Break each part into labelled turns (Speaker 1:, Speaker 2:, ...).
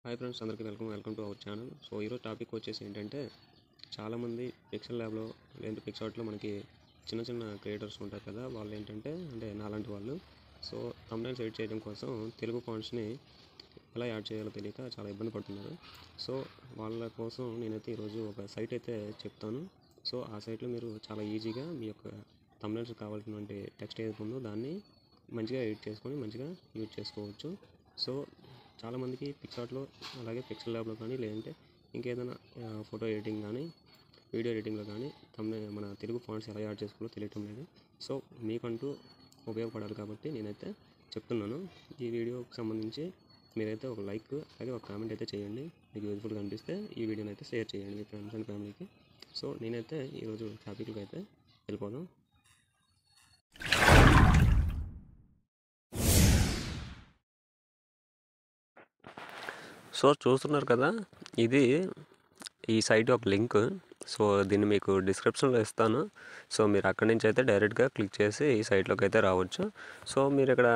Speaker 1: Hi friends, అందరికీ welcome to our channel. So ఈరోజు topic వచ్చేసి ఏంటంటే, చాలామంది పిక్సెల్ ల్యాబ్లో లేదంటే పిక్సార్ట్లో మనకి చిన్న చిన్న క్రియేటర్స్ ఉంటారు కదా, వాళ్ళు ఏంటంటే అంటే నాలాంటి వాళ్ళు సో థంబ్నెయిల్స్ ఎడిట్ చేయడం కోసం తెలుగు ఫాంట్స్ని ఎలా యాడ్ చేయాలో తెలియక చాలా ఇబ్బంది పడుతున్నారు. సో వాళ్ళ కోసం నేనైతే ఈరోజు ఒక సైట్ అయితే చెప్తాను. సో ఆ సైట్లో మీరు చాలా ఈజీగా మీ యొక్క థంబ్నెయిల్స్ కావాల్సినటువంటి టెక్స్ట్ ఏదైతే ఉందో దాన్ని మంచిగా ఎడిట్ చేసుకొని మంచిగా యూజ్ చేసుకోవచ్చు. సో చాలామందికి పిక్సార్ట్లో అలాగే పిక్సెల్ ల్యాబ్లో కానీ లేదంటే ఇంకేదైనా ఫోటో ఎడిటింగ్ కానీ వీడియో ఎడిటింగ్లో కానీ మన తెలుగు ఫాంట్స్ ఎలా యాడ్ చేసుకోవాలో తెలియటం లేదు. సో మీకంటూ ఉపయోగపడాలి కాబట్టి నేనైతే చెప్తున్నాను. ఈ వీడియోకి సంబంధించి మీరైతే ఒక లైక్ అలాగే ఒక కామెంట్ అయితే చేయండి. మీకు యూజ్ఫుల్గా అనిపిస్తే ఈ వీడియోని అయితే షేర్ చేయండి మీ ఫ్రెండ్స్ అండ్ ఫ్యామిలీకి. సో నేనైతే ఈరోజు టాపిక్కి అయితే వెళ్ళిపోదాం. సో చూస్తున్నారు కదా, ఇది ఈ సైట్ ఒక లింక్. సో దీన్ని మీకు డిస్క్రిప్షన్లో ఇస్తాను. సో మీరు అక్కడి నుంచి అయితే డైరెక్ట్గా క్లిక్ చేసి ఈ సైట్లోకి అయితే రావచ్చు. సో మీరు ఇక్కడ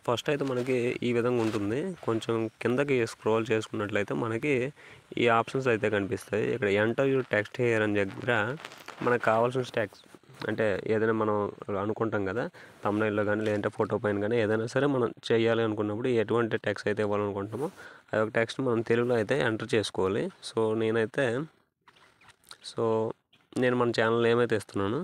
Speaker 1: ఫస్ట్ అయితే మనకి ఈ విధంగా ఉంటుంది. కొంచెం కిందకి స్క్రోల్ చేసుకున్నట్లయితే మనకి ఈ ఆప్షన్స్ అయితే కనిపిస్తాయి. ఇక్కడ ఎంటర్ యూర్ టెక్స్ట్ హియర్ అని దగ్గర మనకు కావాల్సిన టెక్స్ట్ అంటే ఏదైనా మనం అనుకుంటాం కదా, థంబ్నెయిల్లో కానీ లేదంటే ఫోటో పైన కానీ ఏదైనా సరే మనం చేయాలి అనుకున్నప్పుడు ఎటువంటి టెక్స్ట్ అయితే ఇవ్వాలనుకుంటామో ఆ యొక్క టెక్స్ట్ మనం తెలుగులో అయితే ఎంటర్ చేసుకోవాలి. సో నేను మన ఛానల్ ఏమైతే ఇస్తున్నాను,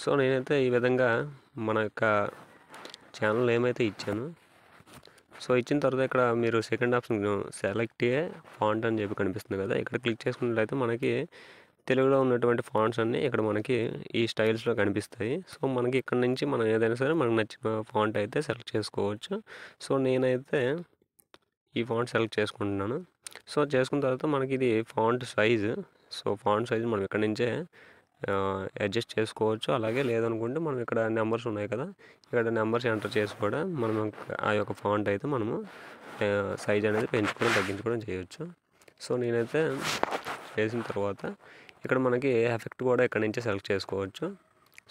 Speaker 1: సో నేనైతే ఈ విధంగా మన యొక్క ఛానల్ ఏమైతే ఇచ్చాను. సో ఇచ్చిన తర్వాత ఇక్కడ మీరు సెకండ్ ఆప్షన్ సెలెక్ట్ ఏ ఫాంట్ అని చెప్పి కనిపిస్తుంది కదా, ఇక్కడ క్లిక్ చేసుకున్నట్లయితే మనకి తెలుగులో ఉన్నటువంటి ఫాంట్స్ అన్నీ ఇక్కడ మనకి ఈ స్టైల్స్లో కనిపిస్తాయి. సో మనకి ఇక్కడ నుంచి మనం ఏదైనా సరే మనకు నచ్చిన ఫాంట్ అయితే సెలెక్ట్ చేసుకోవచ్చు. సో నేనైతే ఈ ఫాంట్ సెలెక్ట్ చేసుకుంటున్నాను. సో చేసుకున్న తర్వాత మనకి ఇది font size. So font size మనం ఇక్కడ నుంచే అడ్జస్ట్ చేసుకోవచ్చు. అలాగే లేదనుకుంటే మనం ఇక్కడ నెంబర్స్ ఉన్నాయి కదా, ఇక్కడ నెంబర్స్ ఎంటర్ చేసి కూడా మనం ఆ యొక్క ఫాంట్ అయితే మనము సైజ్ అనేది పెంచుకోవడం తగ్గించుకోవడం చేయవచ్చు. సో నేనైతే చేసిన తర్వాత ఇక్కడ మనకి ఎఫెక్ట్ కూడా ఇక్కడ నుంచే సెలెక్ట్ చేసుకోవచ్చు.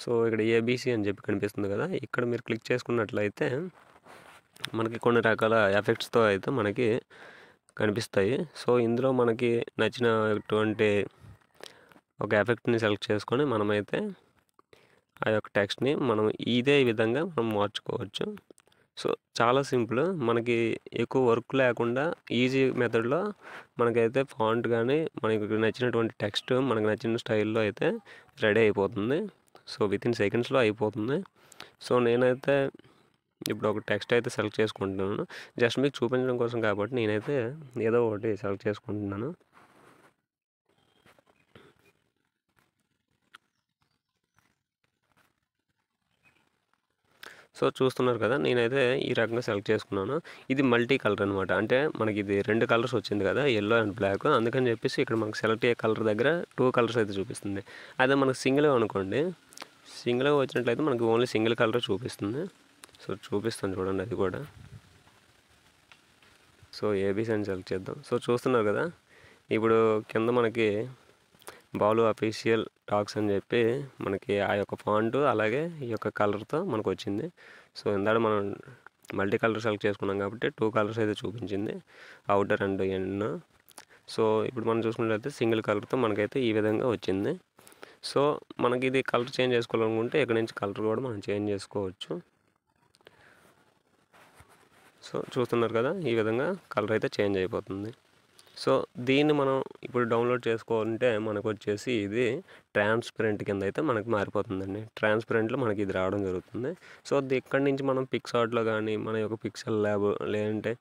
Speaker 1: సో ఇక్కడ ఏబీసీ అని చెప్పి కనిపిస్తుంది కదా, ఇక్కడ మీరు క్లిక్ చేసుకున్నట్లయితే మనకి కొన్ని రకాల ఎఫెక్ట్స్తో అయితే మనకి కనిపిస్తాయి. సో ఇందులో మనకి నచ్చినటువంటి ఒక ఎఫెక్ట్ని సెలెక్ట్ చేసుకొని మనమైతే ఆ యొక్క టెక్స్ట్ని మనం ఇదే విధంగా మనం మార్చుకోవచ్చు. సో చాలా సింపుల్, మనకి ఎక్కువ వర్క్ లేకుండా ఈజీ మెథడ్లో మనకైతే ఫాంట్ కానీ మనకి నచ్చినటువంటి టెక్స్ట్ మనకు నచ్చిన స్టైల్లో అయితే రెడీ అయిపోతుంది. సో వితిన్ సెకండ్స్లో అయిపోతుంది. సో నేనైతే ఇప్పుడు ఒక టెక్స్ట్ అయితే సెలెక్ట్ చేసుకుంటున్నాను. జస్ట్ మీకు చూపించడం కోసం కాబట్టి నేనైతే ఏదో ఒకటి సెలెక్ట్ చేసుకుంటున్నాను. సో చూస్తున్నారు కదా, నేనైతే ఈ రకంగా సెలెక్ట్ చేసుకున్నాను. ఇది మల్టీ కలర్ అనమాట. అంటే మనకి ఇది 2 కలర్స్ వచ్చింది కదా, ఎల్లో అండ్ బ్లాక్. అందుకని చెప్పేసి ఇక్కడ మనకు సెలెక్ట్ అయ్యే కలర్ దగ్గర 2 కలర్స్ అయితే చూపిస్తుంది. అదే మనకు సింగిల్ అనుకోండి, సింగిల్గా వచ్చినట్లయితే మనకి ఓన్లీ సింగిల్ కలర్ చూపిస్తుంది. సో చూపిస్తాను చూడండి అది కూడా. సో ఏబీసీ అని సెలెక్ట్ చేద్దాం. సో చూస్తున్నారు కదా, ఇప్పుడు కింద మనకి బాలు అఫీషియల్ టాక్స్ అని చెప్పి మనకి ఆ యొక్క ఫాంట్ అలాగే ఈ యొక్క కలర్తో మనకు వచ్చింది. సో ఇందాక మనం మల్టీ కలర్ సెలెక్ట్ చేసుకున్నాం కాబట్టి 2 కలర్స్ అయితే చూపించింది, అవుటర్ అండ్ ఎన్. సో ఇప్పుడు మనం చూసుకున్నట్లయితే సింగిల్ కలర్తో మనకైతే ఈ విధంగా వచ్చింది. సో మనకి ఇది కలర్ చేంజ్ చేసుకోవాలనుకుంటే ఇక్కడ నుంచి కలర్ కూడా మనం చేంజ్ చేసుకోవచ్చు. సో చూస్తున్నారు కదా, ఈ విధంగా కలర్ అయితే చేంజ్ అయిపోతుంది. సో దీన్ని మనం ఇప్పుడు డౌన్లోడ్ చేసుకోవాలంటే మనకు వచ్చేసి ఇది ట్రాన్స్పరెంట్ కింద అయితే మనకు మారిపోతుందండి. ట్రాన్స్పరెంట్లో మనకి ఇది రావడం జరుగుతుంది. సో ఇక్కడి నుంచి మనం పిక్సార్ట్లో కానీ మన యొక్క పిక్సెల్ ల్యాబ్ లేదంటే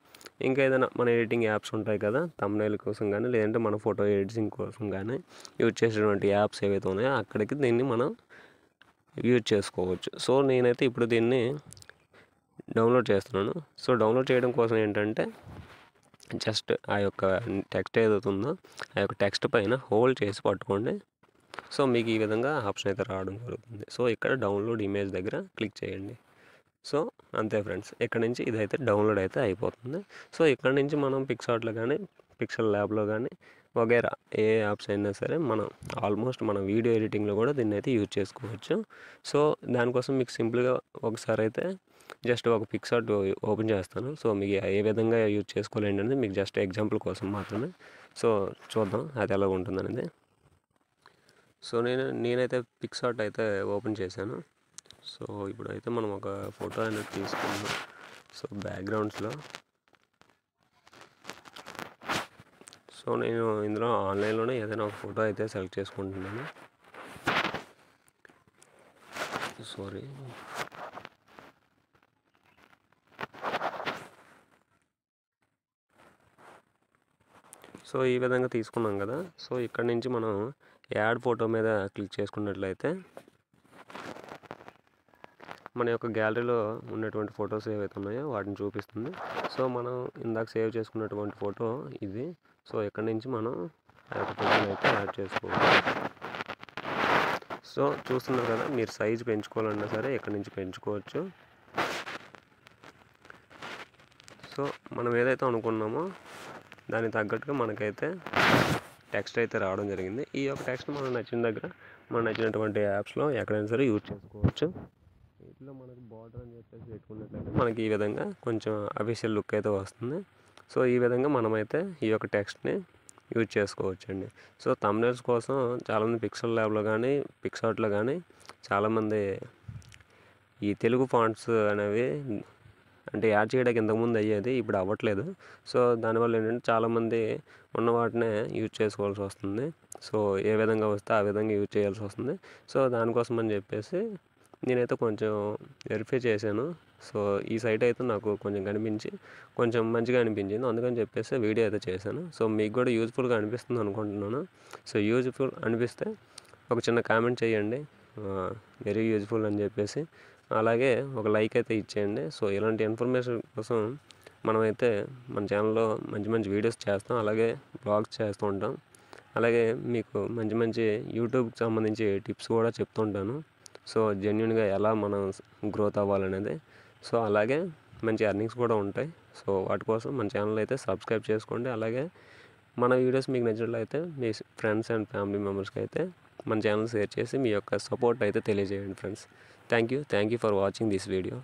Speaker 1: ఇంకా ఏదైనా మన ఎడిటింగ్ యాప్స్ ఉంటాయి కదా, థంబ్నెయిల్ కోసం కానీ లేదంటే మన ఫోటో ఎడిటింగ్ కోసం కానీ యూజ్ చేసేటువంటి యాప్స్ ఏవైతే ఉన్నాయో అక్కడికి దీన్ని మనం యూజ్ చేసుకోవచ్చు. సో నేనైతే ఇప్పుడు దీన్ని డౌన్లోడ్ చేస్తున్నాను. సో డౌన్లోడ్ చేయడం కోసం ఏంటంటే జస్ట్ ఆ యొక్క టెక్స్ట్ ఏదైతే ఉందో ఆ యొక్క టెక్స్ట్ పైన హోల్డ్ చేసి పట్టుకోండి. సో మీకు ఈ విధంగా ఆప్షన్ అయితే రావడం జరుగుతుంది. సో ఇక్కడ డౌన్లోడ్ ఇమేజ్ దగ్గర క్లిక్ చేయండి. సో అంతే ఫ్రెండ్స్, ఇక్కడ నుంచి ఇదైతే డౌన్లోడ్ అయితే అయిపోతుంది. సో ఇక్కడ నుంచి మనం పిక్సార్ట్లో కానీ పిక్సెల్ ల్యాబ్లో కానీ వగైరా ఏ యాప్స్ అయినా సరే మనం ఆల్మోస్ట్ మన వీడియో ఎడిటింగ్లో కూడా దీన్ని అయితే యూజ్ చేసుకోవచ్చు. సో దానికోసం మీకు సింపుల్గా ఒకసారి అయితే జస్ట్ ఒక పిక్సార్ట్ ఓపెన్ చేస్తాను. సో మీకు ఏ విధంగా యూజ్ చేసుకోవాలి ఏంటనేది మీకు జస్ట్ ఎగ్జాంపుల్ కోసం మాత్రమే. సో చూద్దాం అది ఎలా ఉంటుందనేది. సో నేనైతే పిక్సార్ట్ అయితే ఓపెన్ చేశాను. సో ఇప్పుడైతే మనం ఒక ఫోటో అనేది తీసుకున్నాం. సో బ్యాక్గ్రౌండ్స్లో సో నేను ఇందులో ఆన్లైన్లోనే ఏదైనా ఒక ఫోటో అయితే సెలెక్ట్ చేసుకుంటున్నాను. సారీ, సో ఈ విధంగా తీసుకున్నాం కదా. సో ఇక్కడ నుంచి మనం యాడ్ ఫోటో మీద క్లిక్ చేసుకున్నట్లయితే మన యొక్క గ్యాలరీలో ఉన్నటువంటి ఫొటోస్ ఏవైతే ఉన్నాయో వాటిని చూపిస్తుంది. సో మనం ఇందాక సేవ్ చేసుకున్నటువంటి ఫోటో ఇది. సో ఇక్కడ నుంచి మనం ఆ యొక్క ఫోటోని అయితే యాడ్ చేసుకోవచ్చు. సో చూస్తున్నారు కదా, మీరు సైజు పెంచుకోవాలన్నా సరే ఇక్కడ నుంచి పెంచుకోవచ్చు. సో మనం ఏదైతే అనుకున్నామో దానికి తగ్గట్టుగా మనకైతే టెక్స్ట్ అయితే రావడం జరిగింది. ఈ యొక్క టెక్స్ట్ మనకు నచ్చిన దగ్గర మనకు నచ్చినటువంటి యాప్స్లో ఎక్కడైనా సరే యూజ్ చేసుకోవచ్చు. వీటిలో మనకు బార్డర్ అని చెప్పేసి పెట్టుకున్నట్లయితే మనకి ఈ విధంగా కొంచెం అఫీషియల్ లుక్ అయితే వస్తుంది. సో ఈ విధంగా మనమైతే ఈ యొక్క టెక్స్ట్ని యూజ్ చేసుకోవచ్చు అండి. సో థంబ్నెయిల్స్ కోసం చాలామంది పిక్సెల్ ల్యాబ్లో కానీ పిక్సార్ట్లో కానీ చాలామంది ఈ తెలుగు ఫాంట్స్ అనేవి అంటే యాడ్ చేయడానికి ఇంతకుముందు అయ్యేది, ఇప్పుడు అవ్వట్లేదు. సో దానివల్ల ఏంటంటే చాలామంది ఉన్న వాటినే యూజ్ చేసుకోవాల్సి వస్తుంది. సో ఏ విధంగా వస్తే ఆ విధంగా యూజ్ చేయాల్సి వస్తుంది. సో దానికోసం అని చెప్పేసి నేనైతే కొంచెం వెరిఫై చేశాను. సో ఈ సైట్ అయితే నాకు కొంచెం కనిపించి కొంచెం మంచిగా అనిపించింది, అందుకని చెప్పేసి వీడియో అయితే చేశాను. సో మీకు కూడా యూజ్ఫుల్గా అనిపిస్తుంది అనుకుంటున్నాను. సో యూజ్ఫుల్ అనిపిస్తే ఒక చిన్న కామెంట్ చేయండి, వెరీ యూజ్ఫుల్ అని చెప్పేసి. అలాగే ఒక లైక్ అయితే ఇచ్చేయండి. సో ఇలాంటి ఇన్ఫర్మేషన్ కోసం మనమైతే మన ఛానల్లో మంచి మంచి వీడియోస్ చేస్తాం, అలాగే బ్లాగ్స్ చేస్తూ ఉంటాం. అలాగే మీకు మంచి మంచి యూట్యూబ్కి సంబంధించి టిప్స్ కూడా చెప్తుంటాను. సో జెన్యున్గా ఎలా మనం గ్రోత్ అవ్వాలనేది. సో అలాగే మంచి ఎర్నింగ్స్ కూడా ఉంటాయి. సో వాటి కోసం మన ఛానల్ అయితే సబ్స్క్రైబ్ చేసుకోండి. అలాగే మన వీడియోస్ మీకు నచ్చినట్లయితే మీ ఫ్రెండ్స్ అండ్ ఫ్యామిలీ మెంబర్స్కి అయితే మన ఛానల్ షేర్ చేసి మీ యొక్క సపోర్ట్ అయితే తెలియజేయండి friends. Thank you for watching this video.